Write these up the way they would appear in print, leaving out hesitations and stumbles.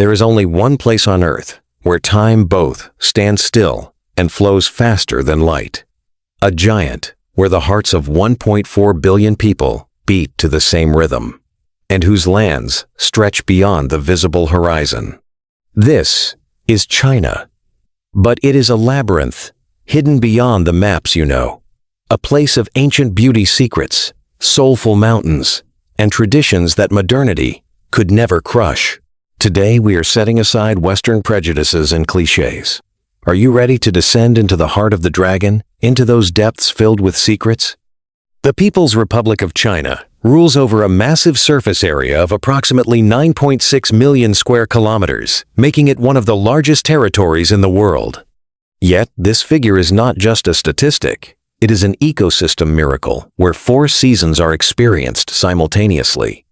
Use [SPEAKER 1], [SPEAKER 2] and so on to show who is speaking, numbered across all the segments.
[SPEAKER 1] There is only one place on Earth where time both stands still and flows faster than light. A giant where the hearts of 1.4 billion people beat to the same rhythm, and whose lands stretch beyond the visible horizon. This is China. But it is a labyrinth, hidden beyond the maps you know. A place of ancient beauty secrets, soulful mountains, and traditions that modernity could never crush. Today we are setting aside Western prejudices and clichés. Are you ready to descend into the heart of the dragon, into those depths filled with secrets? The People's Republic of China rules over a massive surface area of approximately 9.6 million square kilometers, making it one of the largest territories in the world. Yet, this figure is not just a statistic. It is an ecosystem miracle where 4 seasons are experienced simultaneously.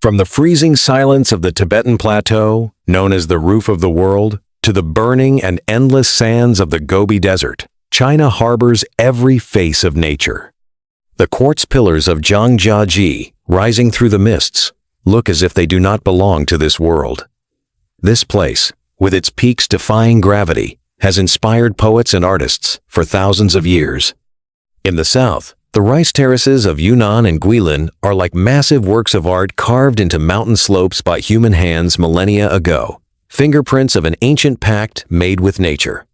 [SPEAKER 1] From the freezing silence of the Tibetan Plateau, known as the roof of the world, to the burning and endless sands of the Gobi Desert, China harbors every face of nature. The quartz pillars of Zhangjiajie, rising through the mists, look as if they do not belong to this world. This place, with its peaks defying gravity, has inspired poets and artists for thousands of years. In the south, the rice terraces of Yunnan and Guilin are like massive works of art carved into mountain slopes by human hands millennia ago, fingerprints of an ancient pact made with nature.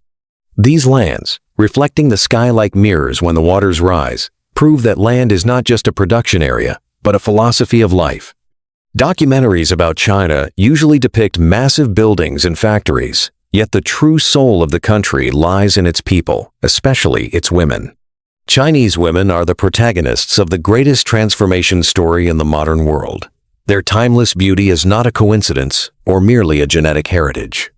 [SPEAKER 1] These lands, reflecting the sky like mirrors when the waters rise, prove that land is not just a production area, but a philosophy of life. Documentaries about China usually depict massive buildings and factories, yet the true soul of the country lies in its people, especially its women. Chinese women are the protagonists of the greatest transformation story in the modern world. Their timeless beauty is not a coincidence or merely a genetic heritage.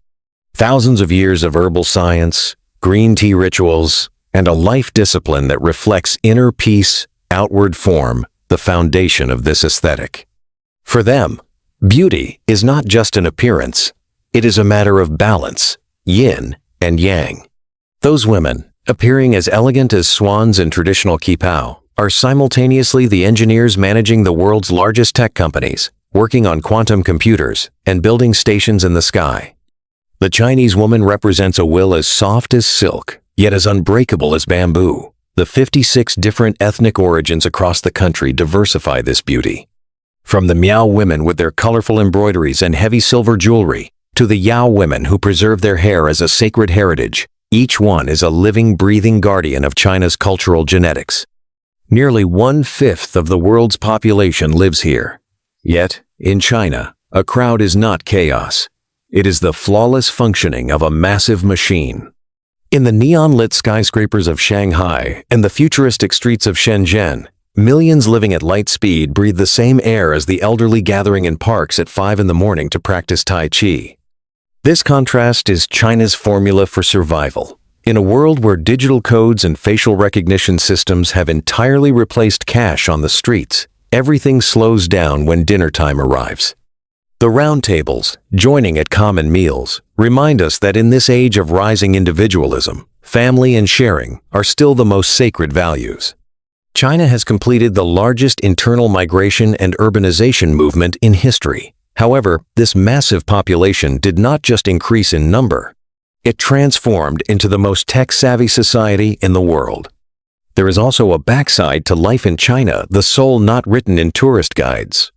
[SPEAKER 1] Thousands of years of herbal science, green tea rituals, and a life discipline that reflects inner peace, outward form, the foundation of this aesthetic. For them, beauty is not just an appearance. It is a matter of balance, yin and yang. Those women, appearing as elegant as swans in traditional qipao, are simultaneously the engineers managing the world's largest tech companies, working on quantum computers, and building stations in the sky. The Chinese woman represents a will as soft as silk, yet as unbreakable as bamboo. The 56 different ethnic origins across the country diversify this beauty. From the Miao women with their colorful embroideries and heavy silver jewelry, to the Yao women who preserve their hair as a sacred heritage, each one is a living, breathing guardian of China's cultural genetics. Nearly 1/5 of the world's population lives here. Yet, in China, a crowd is not chaos. It is the flawless functioning of a massive machine. In the neon-lit skyscrapers of Shanghai and the futuristic streets of Shenzhen, millions living at light speed breathe the same air as the elderly gathering in parks at 5 in the morning to practice Tai Chi. This contrast is China's formula for survival. In a world where digital codes and facial recognition systems have entirely replaced cash on the streets, everything slows down when dinner time arrives. The round tables, joining at common meals, remind us that in this age of rising individualism, family and sharing are still the most sacred values. China has completed the largest internal migration and urbanization movement in history. However, this massive population did not just increase in number. It transformed into the most tech-savvy society in the world. There is also a backside to life in China, the soul not written in tourist guides.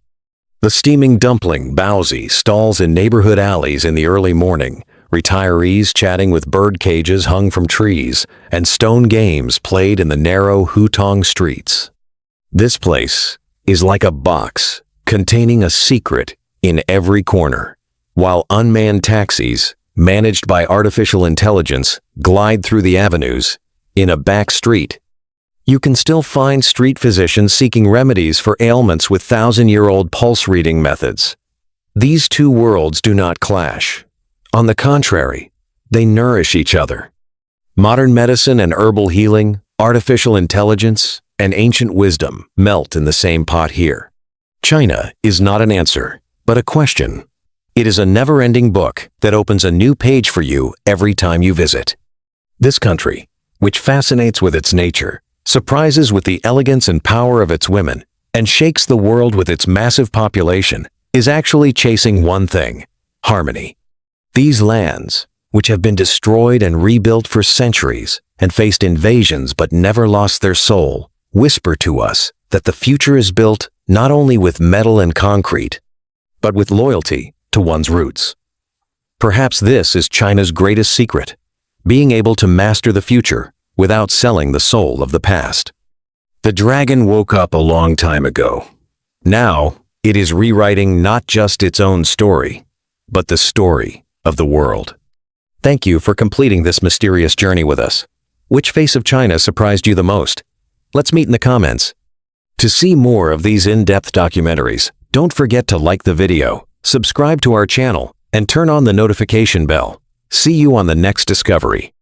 [SPEAKER 1] The steaming dumpling baozi stalls in neighborhood alleys in the early morning, retirees chatting with bird cages hung from trees, and stone games played in the narrow Hutong streets. This place is like a box containing a secret in every corner, while unmanned taxis, managed by artificial intelligence, glide through the avenues. In a back street, you can still find street physicians seeking remedies for ailments with 1,000-year-old pulse reading methods. These two worlds do not clash. On the contrary, they nourish each other. Modern medicine and herbal healing, artificial intelligence, and ancient wisdom melt in the same pot here. China is not an answer, but a question. It is a never-ending book that opens a new page for you every time you visit. This country, which fascinates with its nature, surprises with the elegance and power of its women, and shakes the world with its massive population, is actually chasing one thing: harmony. These lands, which have been destroyed and rebuilt for centuries and faced invasions but never lost their soul, whisper to us that the future is built not only with metal and concrete, but with loyalty to one's roots. Perhaps this is China's greatest secret, being able to master the future without selling the soul of the past. The dragon woke up a long time ago. Now, it is rewriting not just its own story, but the story of the world. Thank you for completing this mysterious journey with us. Which face of China surprised you the most? Let's meet in the comments. To see more of these in-depth documentaries, don't forget to like the video, subscribe to our channel, and turn on the notification bell. See you on the next discovery.